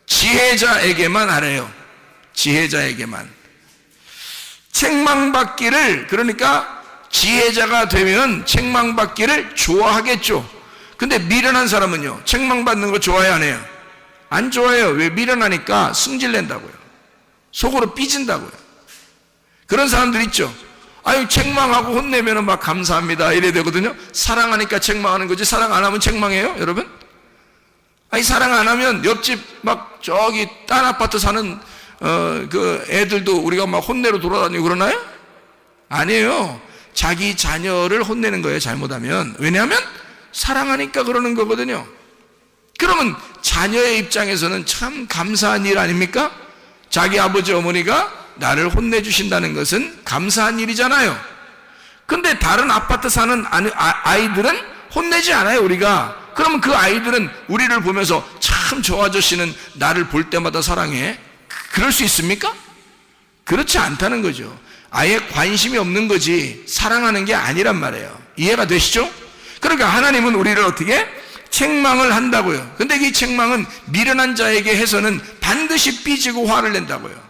Speaker 2: 지혜자에게만 하래요. 지혜자에게만. 책망받기를, 그러니까 지혜자가 되면 책망받기를 좋아하겠죠. 근데 미련한 사람은요, 책망받는 거 좋아해 안 해요? 안 좋아해요. 왜? 미련하니까 승질낸다고요. 속으로 삐진다고요. 그런 사람들 있죠. 아유, 책망하고 혼내면 막 감사합니다 이래야 되거든요. 사랑하니까 책망하는 거지, 사랑 안 하면 책망해요, 여러분? 아니, 사랑 안 하면 옆집 막 저기 딴 아파트 사는 그 애들도 우리가 막 혼내러 돌아다니고 그러나요? 아니에요. 자기 자녀를 혼내는 거예요, 잘못하면. 왜냐하면 사랑하니까 그러는 거거든요. 그러면 자녀의 입장에서는 참 감사한 일 아닙니까? 자기 아버지 어머니가 나를 혼내주신다는 것은 감사한 일이잖아요. 근데 다른 아파트 사는 아이들은 혼내지 않아요, 우리가. 그러면 그 아이들은 우리를 보면서 참 저 아저씨는 나를 볼 때마다 사랑해. 그럴 수 있습니까? 그렇지 않다는 거죠. 아예 관심이 없는 거지 사랑하는 게 아니란 말이에요. 이해가 되시죠? 그러니까 하나님은 우리를 어떻게? 책망을 한다고요. 근데 이 책망은 미련한 자에게 해서는 반드시 삐지고 화를 낸다고요.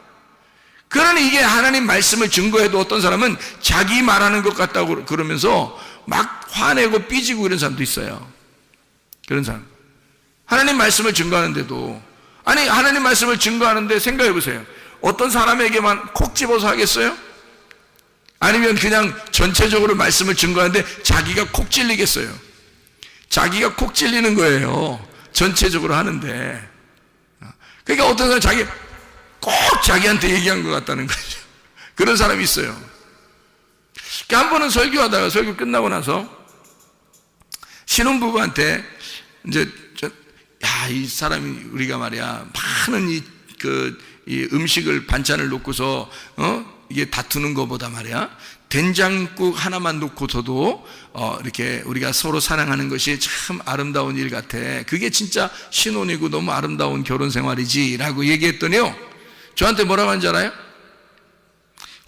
Speaker 2: 그러니 이게 하나님 말씀을 증거해도 어떤 사람은 자기 말하는 것 같다고 그러면서 막 화내고 삐지고 이런 사람도 있어요. 그런 사람. 하나님 말씀을 증거하는데도, 아니, 하나님 말씀을 증거하는데 생각해 보세요. 어떤 사람에게만 콕 집어서 하겠어요? 아니면 그냥 전체적으로 말씀을 증거하는데 자기가 콕 찔리겠어요? 자기가 콕 찔리는 거예요. 전체적으로 하는데. 그러니까 어떤 사람은 자기 꼭 자기한테 얘기한 것 같다는 거죠. 그런 사람이 있어요. 그러니까 한 번은 설교하다가 설교 끝나고 나서 신혼부부한테 이제 이 사람이 우리가 말이야 많은 이 음식을 반찬을 놓고서 이게 다투는 것보다 말이야 된장국 하나만 놓고서도 이렇게 우리가 서로 사랑하는 것이 참 아름다운 일 같아. 그게 진짜 신혼이고 너무 아름다운 결혼 생활이지라고 얘기했더니요, 저한테 뭐라고 하는지 알아요?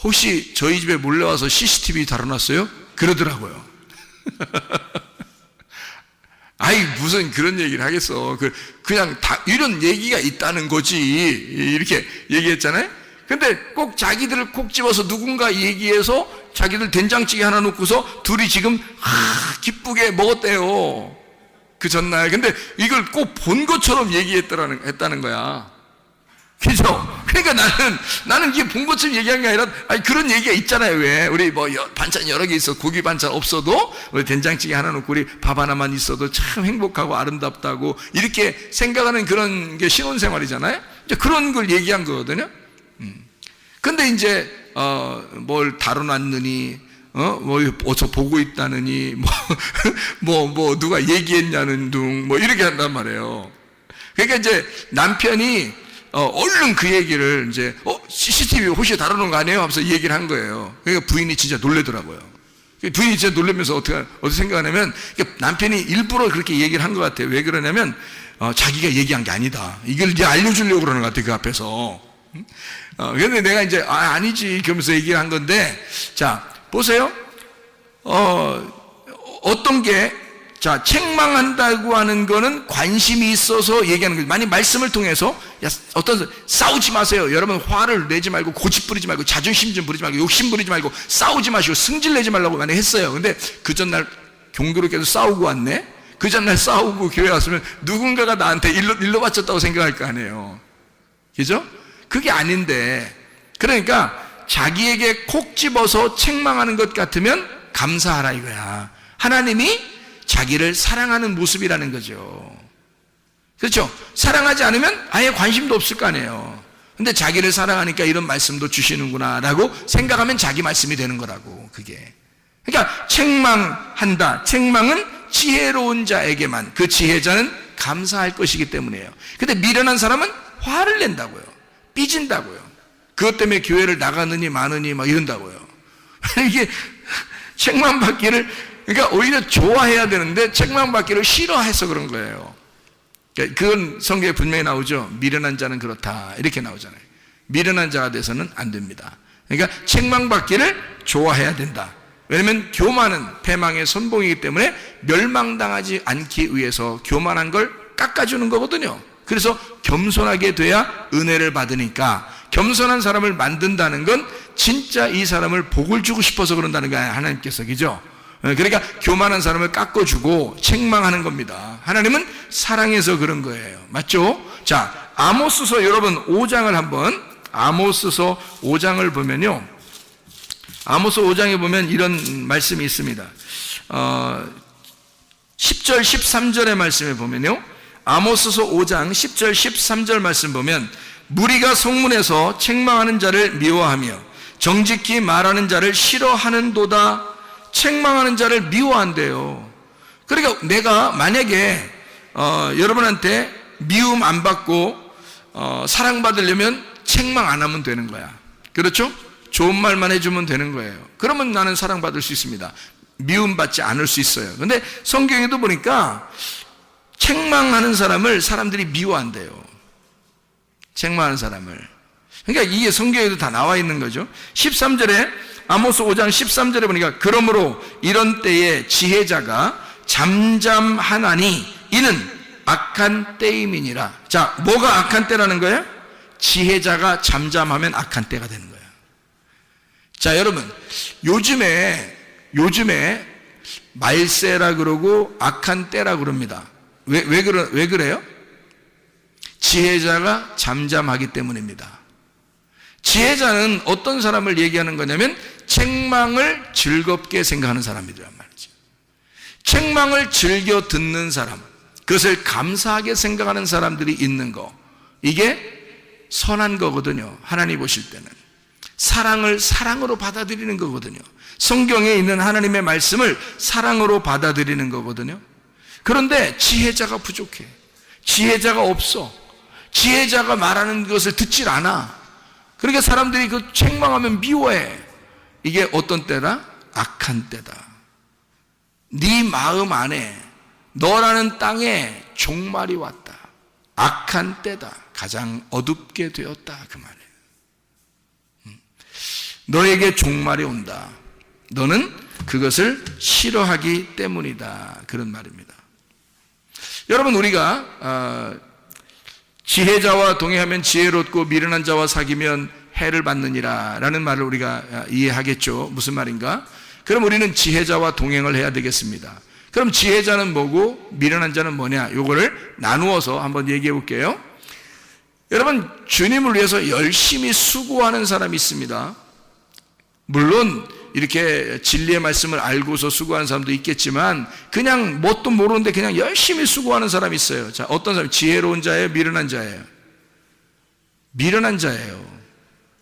Speaker 2: 혹시 저희 집에 몰래 와서 CCTV 달아놨어요? 그러더라고요. 아이, 무슨 그런 얘기를 하겠어. 그냥 이런 얘기가 있다는 거지. 이렇게 얘기했잖아요. 근데 꼭 자기들을 콕 집어서 누군가 얘기해서 자기들 된장찌개 하나 놓고서 둘이 지금 기쁘게 먹었대요. 그 전날. 근데 이걸 꼭 본 것처럼 했다는 거야. 그죠? 그러니까 나는 이게 본 것처럼 얘기한 게 아니라, 아니, 그런 얘기가 있잖아요. 왜? 우리 반찬 여러 개 있어. 고기 반찬 없어도, 우리 된장찌개 하나 놓고 우리 밥 하나만 있어도 참 행복하고 아름답다고, 이렇게 생각하는 그런 게 신혼생활이잖아요? 이제 그런 걸 얘기한 거거든요? 근데 이제, 뭘 다뤄놨느니, 어서 보고 있다느니, 누가 얘기했냐는 둥, 이렇게 한단 말이에요. 그러니까 이제 남편이, 얼른 그 얘기를 이제, CCTV 혹시 다루는 거 아니에요? 하면서 얘기를 한 거예요. 그러니까 부인이 진짜 놀래더라고요. 부인이 진짜 놀라면서 어떻게 생각하냐면, 남편이 일부러 그렇게 얘기를 한 것 같아요. 왜 그러냐면, 자기가 얘기한 게 아니다. 이걸 이제 알려주려고 그러는 것 같아요. 그 앞에서. 근데 내가 이제, 아니지. 그러면서 얘기를 한 건데, 자, 보세요. 어떤 게, 자, 책망한다고 하는 거는 관심이 있어서 얘기하는 거예요. 만약 말씀을 통해서, 싸우지 마세요. 여러분 화를 내지 말고, 고집 부리지 말고, 자존심 좀 부리지 말고, 욕심 부리지 말고, 싸우지 마시고, 승질 내지 말라고 만약 했어요. 근데 그 전날 종교로 계속 싸우고 왔네? 그 전날 싸우고 교회 왔으면 누군가가 나한테 일로 바쳤다고 생각할 거 아니에요. 그죠? 그게 아닌데, 그러니까 자기에게 콕 집어서 책망하는 것 같으면 감사하라 이거야. 하나님이 자기를 사랑하는 모습이라는 거죠. 그렇죠? 사랑하지 않으면 아예 관심도 없을 거 아니에요. 근데 자기를 사랑하니까 이런 말씀도 주시는구나 라고 생각하면 자기 말씀이 되는 거라고, 그게. 그러니까 책망한다. 책망은 지혜로운 자에게만, 그 지혜자는 감사할 것이기 때문이에요. 근데 미련한 사람은 화를 낸다고요. 삐진다고요. 그것 때문에 교회를 나가느니 마느니 막 이런다고요. 이게 책망받기를, 그러니까 오히려 좋아해야 되는데 책망받기를 싫어해서 그런 거예요. 그건 성경에 분명히 나오죠. 미련한 자는 그렇다 이렇게 나오잖아요. 미련한 자가 돼서는 안 됩니다. 그러니까 책망받기를 좋아해야 된다. 왜냐하면 교만은 패망의 선봉이기 때문에 멸망당하지 않기 위해서 교만한 걸 깎아주는 거거든요. 그래서 겸손하게 돼야 은혜를 받으니까, 겸손한 사람을 만든다는 건 진짜 이 사람을 복을 주고 싶어서 그런다는 거예요. 하나님께서. 그죠? 그러니까 교만한 사람을 깎아주고 책망하는 겁니다. 하나님은 사랑해서 그런 거예요. 맞죠? 자, 아모스서 여러분 5장을 한번, 아모스서 5장을 보면요, 아모스 5장에 보면 이런 말씀이 있습니다. 10절 13절의 말씀에 보면요, 아모스서 5장 10절 13절 말씀 보면 무리가 성문에서 책망하는 자를 미워하며 정직히 말하는 자를 싫어하는도다. 책망하는 자를 미워한대요. 그러니까 내가 만약에 여러분한테 미움 안 받고 사랑받으려면 책망 안 하면 되는 거야. 그렇죠? 좋은 말만 해주면 되는 거예요. 그러면 나는 사랑받을 수 있습니다. 미움받지 않을 수 있어요. 근데 성경에도 보니까 책망하는 사람을 사람들이 미워한대요. 책망하는 사람을. 그러니까 이게 성경에도 다 나와 있는 거죠. 13절에 아모스 5장 13절에 보니까 그러므로 이런 때에 지혜자가 잠잠하나니 이는 악한 때임이니라. 자, 뭐가 악한 때라는 거예요? 지혜자가 잠잠하면 악한 때가 되는 거예요. 자, 여러분, 요즘에 말세라 그러고 악한 때라 그럽니다. 왜 그래요? 지혜자가 잠잠하기 때문입니다. 지혜자는 어떤 사람을 얘기하는 거냐면 책망을 즐겁게 생각하는 사람이란 말이죠. 책망을 즐겨 듣는 사람, 그것을 감사하게 생각하는 사람들이 있는 거, 이게 선한 거거든요. 하나님 보실 때는 사랑을 사랑으로 받아들이는 거거든요. 성경에 있는 하나님의 말씀을 사랑으로 받아들이는 거거든요. 그런데 지혜자가 부족해. 지혜자가 없어. 지혜자가 말하는 것을 듣질 않아. 그러니까 사람들이 그 책망하면 미워해. 이게 어떤 때다? 악한 때다. 네 마음 안에, 너라는 땅에 종말이 왔다. 악한 때다. 가장 어둡게 되었다. 그 말이에요. 너에게 종말이 온다. 너는 그것을 싫어하기 때문이다. 그런 말입니다. 여러분, 우리가 지혜자와 동행하면 지혜롭고 미련한 자와 사귀면 해를 받느니라 라는 말을 우리가 이해하겠죠. 무슨 말인가? 그럼 우리는 지혜자와 동행을 해야 되겠습니다. 그럼 지혜자는 뭐고 미련한 자는 뭐냐? 요거를 나누어서 한번 얘기해 볼게요. 여러분, 주님을 위해서 열심히 수고하는 사람이 있습니다. 물론 이렇게 진리의 말씀을 알고서 수고하는 사람도 있겠지만 그냥 뭣도 모르는데 그냥 열심히 수고하는 사람이 있어요. 자, 어떤 사람? 지혜로운 자예요? 미련한 자예요? 미련한 자예요.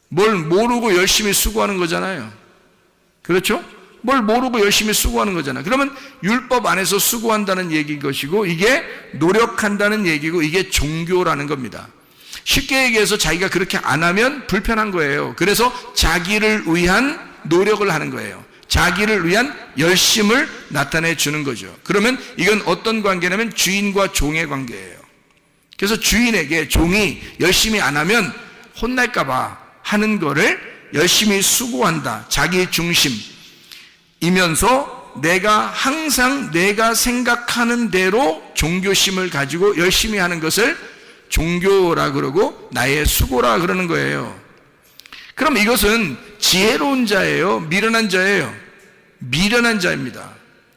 Speaker 2: 뭘 모르고 열심히 수고하는 거잖아요. 그렇죠? 뭘 모르고 열심히 수고하는 거잖아요. 그러면 율법 안에서 수고한다는 얘기인 것이고 이게 노력한다는 얘기고 이게 종교라는 겁니다. 쉽게 얘기해서 자기가 그렇게 안 하면 불편한 거예요. 그래서 자기를 위한 노력을 하는 거예요. 자기를 위한 열심을 나타내 주는 거죠. 그러면 이건 어떤 관계냐면 주인과 종의 관계예요. 그래서 주인에게 종이 열심히 안 하면 혼날까 봐 하는 거를 열심히 수고한다. 자기 중심이면서 내가 항상 내가 생각하는 대로 종교심을 가지고 열심히 하는 것을 종교라 그러고 나의 수고라 그러는 거예요. 그럼 이것은 지혜로운 자예요? 미련한 자예요? 미련한 자입니다.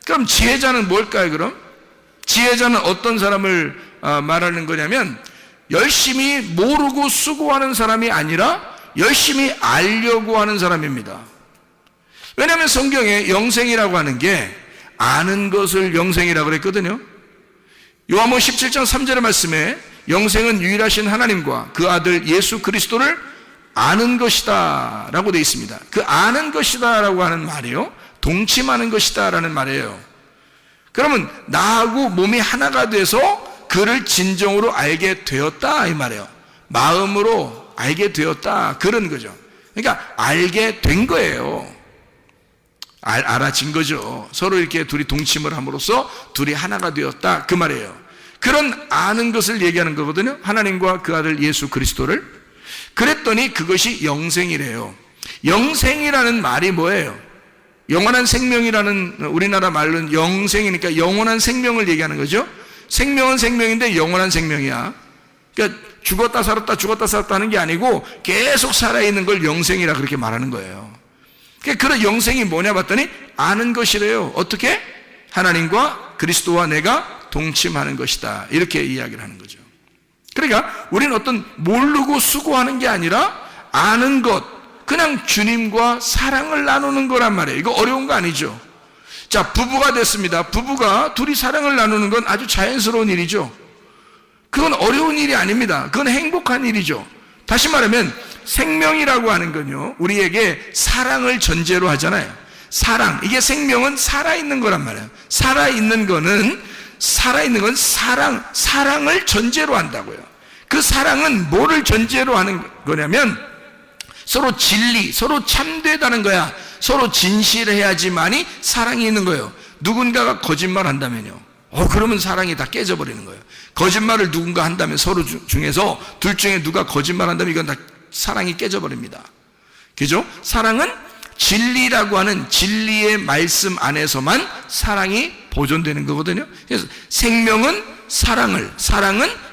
Speaker 2: 그럼 지혜자는 뭘까요? 그럼 지혜자는 어떤 사람을 말하는 거냐면 열심히 모르고 수고하는 사람이 아니라 열심히 알려고 하는 사람입니다. 왜냐하면 성경에 영생이라고 하는 게 아는 것을 영생이라고 그랬거든요. 요한복음 17장 3절의 말씀에 영생은 유일하신 하나님과 그 아들 예수 그리스도를 아는 것이다 라고 되어 있습니다. 그 아는 것이다 라고 하는 말이요, 동침하는 것이다 라는 말이에요. 그러면 나하고 몸이 하나가 돼서 그를 진정으로 알게 되었다 이 말이에요. 마음으로 알게 되었다 그런 거죠. 그러니까 알게 된 거예요. 알아진 거죠. 서로 이렇게 둘이 동침을 함으로써 둘이 하나가 되었다 그 말이에요. 그런 아는 것을 얘기하는 거거든요. 하나님과 그 아들 예수 그리스도를. 그랬더니 그것이 영생이래요. 영생이라는 말이 뭐예요? 영원한 생명이라는 우리나라 말로는 영생이니까 영원한 생명을 얘기하는 거죠. 생명은 생명인데 영원한 생명이야. 그러니까 죽었다 살았다 죽었다 살았다 하는 게 아니고 계속 살아있는 걸 영생이라 그렇게 말하는 거예요. 그러니까 그런 영생이 뭐냐 봤더니 아는 것이래요. 어떻게? 하나님과 그리스도와 내가 동침하는 것이다 이렇게 이야기를 하는 거죠. 그러니까 우리는 어떤 모르고 수고하는 게 아니라 아는 것, 그냥 주님과 사랑을 나누는 거란 말이에요. 이거 어려운 거 아니죠. 자, 부부가 됐습니다. 부부가 둘이 사랑을 나누는 건 아주 자연스러운 일이죠. 그건 어려운 일이 아닙니다. 그건 행복한 일이죠. 다시 말하면 생명이라고 하는 건요, 우리에게 사랑을 전제로 하잖아요. 사랑, 이게 생명은 살아있는 거란 말이에요. 살아있는 건 사랑을 전제로 한다고요. 그 사랑은 뭐를 전제로 하는 거냐면 서로 진리, 서로 참되다는 거야. 서로 진실해야지만이 사랑이 있는 거예요. 누군가가 거짓말 한다면요, 그러면 사랑이 다 깨져버리는 거예요. 거짓말을 누군가 한다면 서로 중에서 둘 중에 누가 거짓말 한다면 이건 다 사랑이 깨져버립니다. 그죠? 사랑은 진리라고 하는 진리의 말씀 안에서만 사랑이 보존되는 거거든요. 그래서 생명은 사랑은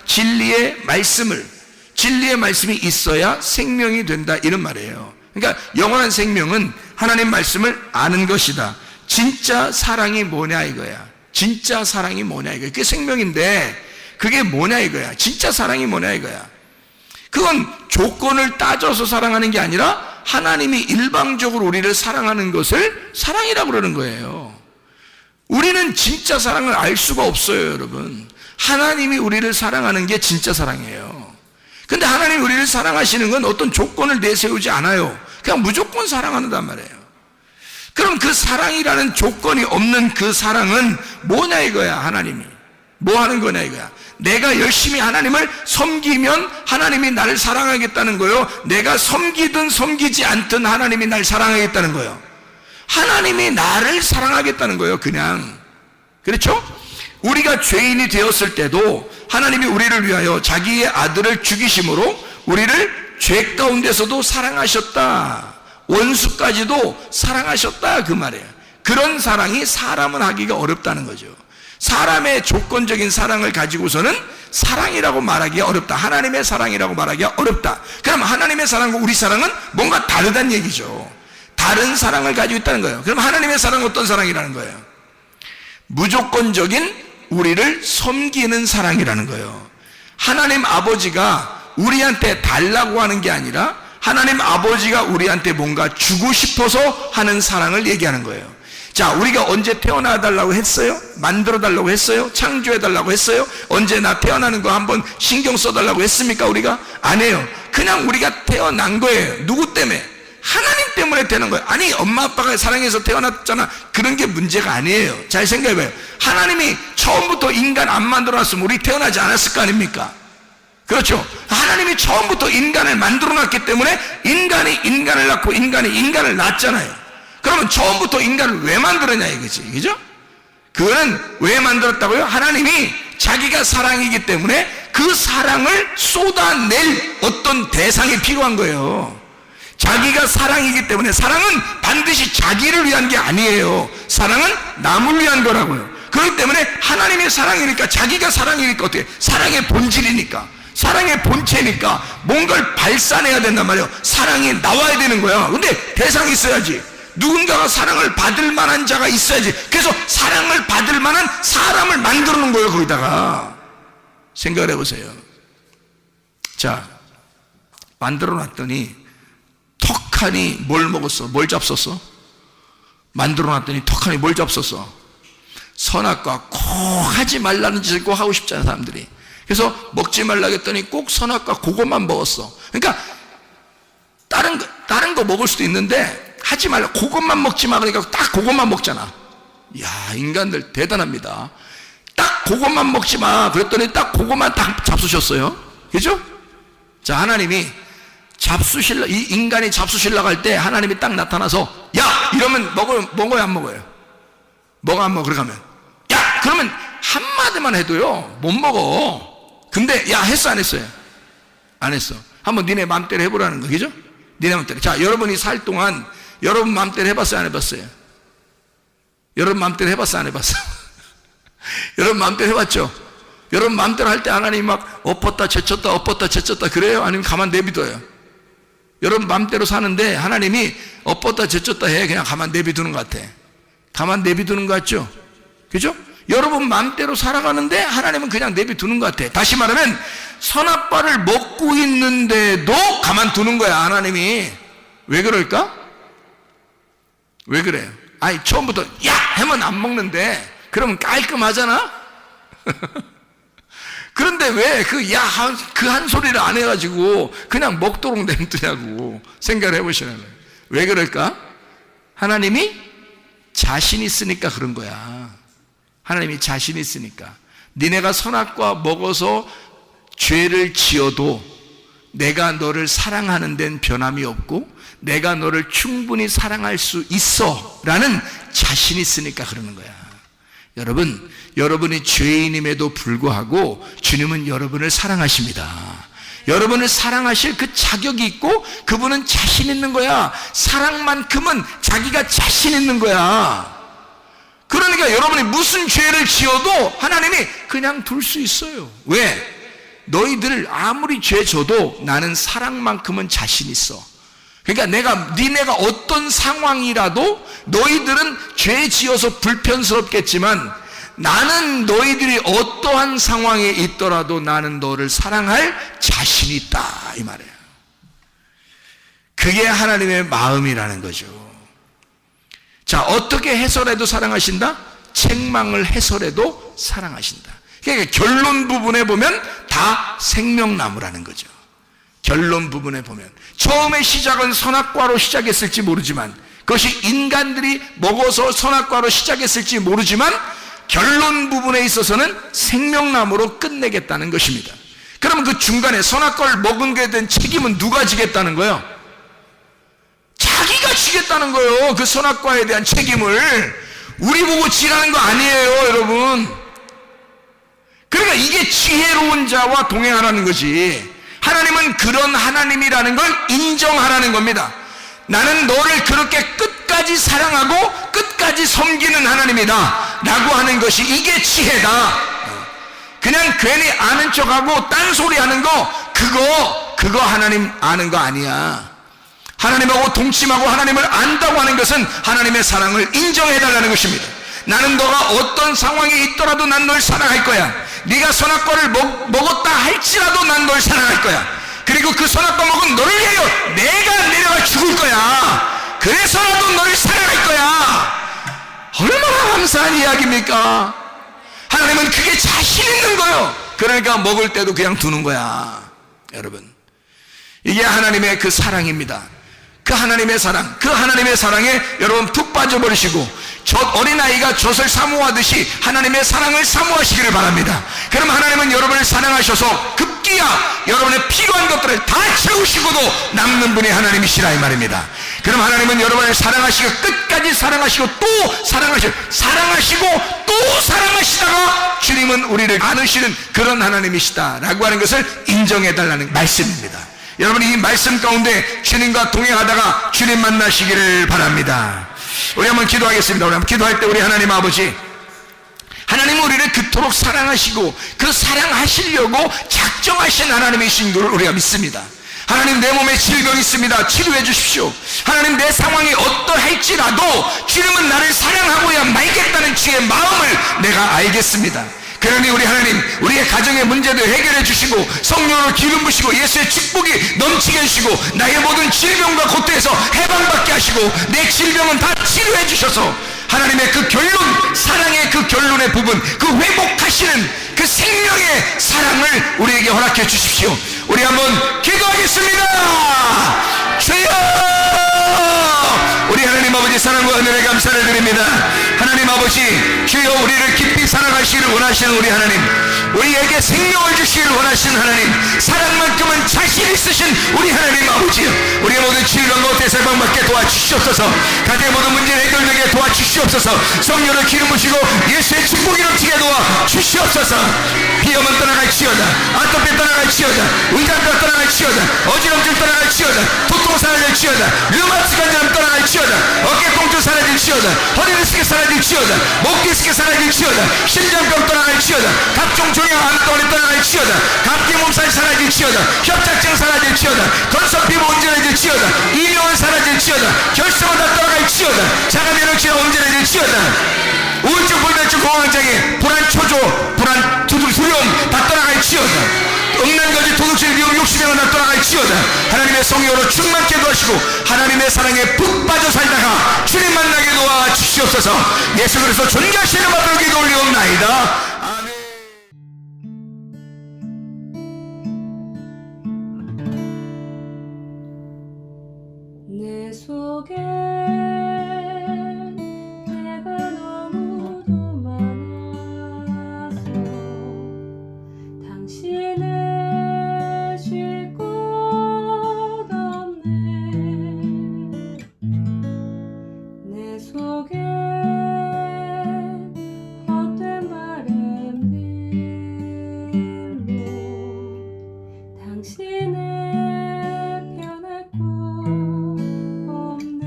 Speaker 2: 진리의 말씀이 있어야 생명이 된다, 이런 말이에요. 그러니까 영원한 생명은 하나님 말씀을 아는 것이다. 진짜 사랑이 뭐냐 이거야. 진짜 사랑이 뭐냐 이거야. 그게 생명인데 그게 뭐냐 이거야. 진짜 사랑이 뭐냐 이거야. 그건 조건을 따져서 사랑하는 게 아니라 하나님이 일방적으로 우리를 사랑하는 것을 사랑이라고 그러는 거예요. 우리는 진짜 사랑을 알 수가 없어요, 여러분. 하나님이 우리를 사랑하는 게 진짜 사랑이에요. 근데 하나님이 우리를 사랑하시는 건 어떤 조건을 내세우지 않아요. 그냥 무조건 사랑한단 말이에요. 그럼 그 사랑이라는 조건이 없는 그 사랑은 뭐냐 이거야. 하나님이 뭐 하는 거냐 이거야. 내가 열심히 하나님을 섬기면 하나님이 나를 사랑하겠다는 거예요. 내가 섬기든 섬기지 않든 하나님이 날 사랑하겠다는 거예요. 하나님이 나를 사랑하겠다는 거예요. 그냥. 그렇죠? 우리가 죄인이 되었을 때도 하나님이 우리를 위하여 자기의 아들을 죽이심으로 우리를 죄 가운데서도 사랑하셨다. 원수까지도 사랑하셨다, 그 말이에요. 그런 사랑이 사람은 하기가 어렵다는 거죠. 사람의 조건적인 사랑을 가지고서는 사랑이라고 말하기가 어렵다. 하나님의 사랑이라고 말하기가 어렵다. 그럼 하나님의 사랑과 우리 사랑은 뭔가 다르다는 얘기죠. 다른 사랑을 가지고 있다는 거예요. 그럼 하나님의 사랑은 어떤 사랑이라는 거예요? 무조건적인 우리를 섬기는 사랑이라는 거예요. 하나님 아버지가 우리한테 달라고 하는 게 아니라 하나님 아버지가 우리한테 뭔가 주고 싶어서 하는 사랑을 얘기하는 거예요. 자, 우리가 언제 태어나 달라고 했어요? 만들어 달라고 했어요? 창조해 달라고 했어요? 언제 나 태어나는 거 한번 신경 써 달라고 했습니까? 우리가? 안 해요. 그냥 우리가 태어난 거예요. 누구 때문에? 하나님 때문에 태어난 거예요. 아니, 엄마 아빠가 사랑해서 태어났잖아. 그런 게 문제가 아니에요. 잘 생각해봐요. 하나님이 처음부터 인간 안 만들어놨으면 우리 태어나지 않았을 거 아닙니까? 그렇죠? 하나님이 처음부터 인간을 만들어놨기 때문에 인간이 인간을 낳고 인간이 인간을 낳았잖아요. 그러면 처음부터 인간을 왜 만들었냐 이거지, 그죠? 그거는 왜 만들었다고요? 하나님이 자기가 사랑이기 때문에 그 사랑을 쏟아낼 어떤 대상이 필요한 거예요. 자기가 사랑이기 때문에 사랑은 반드시 자기를 위한 게 아니에요. 사랑은 남을 위한 거라고요. 그렇기 때문에 하나님의 사랑이니까, 자기가 사랑이니까 어떻게? 사랑의 본질이니까, 사랑의 본체니까 뭔가를 발산해야 된단 말이에요. 사랑이 나와야 되는 거야. 근데 대상이 있어야지. 누군가가 사랑을 받을 만한 자가 있어야지. 그래서 사랑을 받을 만한 사람을 만들어 놓은 거예요. 거기다가 생각을 해보세요. 자, 만들어 놨더니 턱하니 뭘 먹었어? 뭘 잡섰어? 만들어 놨더니 턱하니 뭘 잡섰어? 선악과 꼭 하지 말라는 짓을 꼭 하고 싶잖아, 사람들이. 그래서 먹지 말라 했더니 꼭 선악과 그것만 먹었어. 그러니까 다른 거 먹을 수도 있는데 하지 말라, 그것만 먹지 마. 그러니까 딱 그것만 먹잖아. 이야, 인간들 대단합니다. 딱 그것만 먹지 마. 그랬더니 딱 그것만 딱 잡수셨어요. 그죠? 자, 하나님이 이 인간이 잡수실라고 할 때 하나님이 딱 나타나서, 야! 이러면 먹어요, 안 먹어요? 먹어, 안 먹어? 그렇게 하면, 야! 그러면 한마디만 해도요, 못 먹어. 근데, 야, 했어, 안 했어요? 안 했어. 한번 니네 맘대로 해보라는 거, 그죠? 니네 맘대로. 자, 여러분이 살 동안 여러분 맘대로 해봤어요, 안 해봤어요? 여러분 맘대로 해봤어, 안 해봤어? 여러분 맘대로 해봤죠? 여러분 맘대로 할 때 하나님이 막 엎었다 제쳤다 그래요? 아니면 가만 내비둬요? 여러분 맘대로 사는데 하나님이 엎었다 제쳤다 해. 그냥 가만 내비두는 것 같아. 가만 내비두는 것 같죠? 그죠? 여러분 맘대로 살아가는데 하나님은 그냥 내비두는 것 같아. 다시 말하면 선악과를 먹고 있는데도 가만두는 거야, 하나님이. 왜 그럴까? 왜 그래요? 아니 처음부터 야! 하면 안 먹는데 그러면 깔끔하잖아? 그런데 왜 그 야! 그 한 소리를 안 해가지고 그냥 먹도록 냅두냐고 생각을 해보시는 거예요. 왜 그럴까? 하나님이 자신 있으니까 그런 거야. 하나님이 자신 있으니까. 니네가 선악과 먹어서 죄를 지어도 내가 너를 사랑하는 데는 변함이 없고 내가 너를 충분히 사랑할 수 있어 라는 자신이 있으니까 그러는 거야. 여러분, 여러분이 죄인임에도 불구하고 주님은 여러분을 사랑하십니다. 여러분을 사랑하실 그 자격이 있고 그분은 자신 있는 거야. 사랑만큼은 자기가 자신 있는 거야. 그러니까 여러분이 무슨 죄를 지어도 하나님이 그냥 둘 수 있어요. 왜? 너희들 아무리 죄 져도 나는 사랑만큼은 자신 있어. 그러니까 니네가 어떤 상황이라도 너희들은 죄 지어서 불편스럽겠지만 나는 너희들이 어떠한 상황에 있더라도 나는 너를 사랑할 자신이 있다 이 말이에요. 그게 하나님의 마음이라는 거죠. 자, 어떻게 해설해도 사랑하신다? 책망을 해설해도 사랑하신다. 그러니까 결론 부분에 보면 다 생명나무라는 거죠. 결론 부분에 보면 처음에 시작은 선악과로 시작했을지 모르지만 그것이 인간들이 먹어서 선악과로 시작했을지 모르지만 결론 부분에 있어서는 생명나무로 끝내겠다는 것입니다. 그러면 그 중간에 선악과를 먹은 것에 대한 책임은 누가 지겠다는 거예요? 자기가 지겠다는 거예요. 그 선악과에 대한 책임을 우리 보고 지라는 거 아니에요, 여러분. 그러니까 이게 지혜로운 자와 동행하라는 거지. 하나님은 그런 하나님이라는 걸 인정하라는 겁니다. 나는 너를 그렇게 끝까지 사랑하고 끝까지 섬기는 하나님이다 라고 하는 것이 이게 지혜다. 그냥 괜히 아는 척하고 딴소리 하는 거 그거 하나님 아는 거 아니야. 하나님하고 동침하고 하나님을 안다고 하는 것은 하나님의 사랑을 인정해달라는 것입니다. 나는 너가 어떤 상황에 있더라도 난 널 사랑할 거야. 네가 선악과를 먹었다 할지라도 난 널 사랑할 거야. 그리고 그 선악과 먹은 너를 위하여 내가 내려가 죽을 거야. 그래서라도 너를 사랑할 거야. 얼마나 감사한 이야기입니까? 하나님은 그게 자신 있는 거예요. 그러니까 먹을 때도 그냥 두는 거야. 여러분, 이게 하나님의 그 사랑입니다. 그 하나님의 사랑, 그 하나님의 사랑에 여러분 푹 빠져버리시고 저 어린아이가 젖을 사모하듯이 하나님의 사랑을 사모하시기를 바랍니다. 그럼 하나님은 여러분을 사랑하셔서 급기야 여러분의 필요한 것들을 다 채우시고도 남는 분이 하나님이시라 이 말입니다. 그럼 하나님은 여러분을 사랑하시고 끝까지 사랑하시고 또 사랑하시고 또 사랑하시다가 주님은 우리를 안으시는 그런 하나님이시다 라고 하는 것을 인정해달라는 말씀입니다. 여러분, 이 말씀 가운데 주님과 동행하다가 주님 만나시기를 바랍니다. 우리 한번 기도하겠습니다. 우리 한번 기도할 때 우리 하나님 아버지, 하나님은 우리를 그토록 사랑하시고 그 사랑하시려고 작정하신 하나님이신 줄 우리가 믿습니다. 하나님, 내 몸에 질병이 있습니다. 치료해 주십시오. 하나님, 내 상황이 어떠할지라도 주님은 나를 사랑하고야 말겠다는 주의 마음을 내가 알겠습니다. 그러니 우리 하나님, 우리의 가정의 문제도 해결해 주시고 성령으로 기름 부시고 예수의 축복이 넘치게 해주시고 나의 모든 질병과 고통에서 해방받게 하시고 내 질병은 다 치료해 주셔서 하나님의 그 결론, 사랑의 그 결론의 부분, 그 회복하시는 그 생명의 사랑을 우리에게 허락해 주십시오. 우리 한번 기도하겠습니다. 주여, 우리 하나님 아버지 사랑과 은혜에 감사를 드립니다. 하나님 아버지, 주여 우리를 깊이 사랑하시기를 원하시는 우리 하나님, 우리에게 생명을 주시기를 원하시는 하나님, 사랑만큼은 자신 있으신 우리 하나님 아버지요, 우리의 모든 질병과 어때서 해방받게 도와주시옵소서. 가정의 모든 문제 해결되게 도와주시옵소서. 성령을 기름 부시고 예수의 축복이 넘치게 도와주시옵소서. 비염은 떠나갈지어다, 아토피 떠나갈지어다, 의장병 떠나갈지어다, 어지럼증 떠나갈지어다, 두통 사라질지어다, 류마티스 관절염 떠나갈지어다, 어깨 통증 사라질지어다, 허리 디스크 사라질지어다, 목 디스크 사라질지어다, 심장병 떠나갈지어다, 각종 종양 암덩어리 떠나갈지어다, 감기 몸살 사라질지어다, 협착증 사라질지어다, 건성 피부 온전해질지어다, 이명은 사라질지어다, 결석은 다 떠나갈지어다, 자가면역치가 온전해질지어다, 우울증, 불면증, 공황장애, 불안, 초조, 불안, 두려움 다 떠나갈지어다, 억난거지, 도둑질, 미움, 욕심행은 다 떠나갈지어다. 하나님의 성령으로 충만케 도와주시고 하나님의 사랑에 푹 빠져 살다가 주님 만나게 도와주시옵소서. 예수 그리스도 존귀하신 이름 앞으로 기도 올리옵나이다. 아멘.
Speaker 3: 내 속에 내가 너무도 많아서 당신을 쉴 곳 없네. 내 속에 헛된 바램들로 당신을 변할 곳 없네.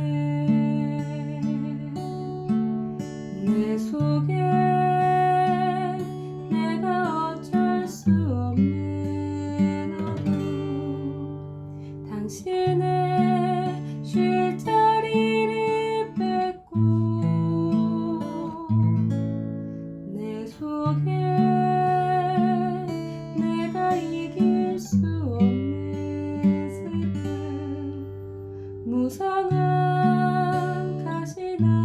Speaker 3: 내 속에 내가 어쩔 수 없는 어둠 당신의 쉴 자리를 뺏고 내 속에 내가 이길 수 없는 슬픔 무성한 가시나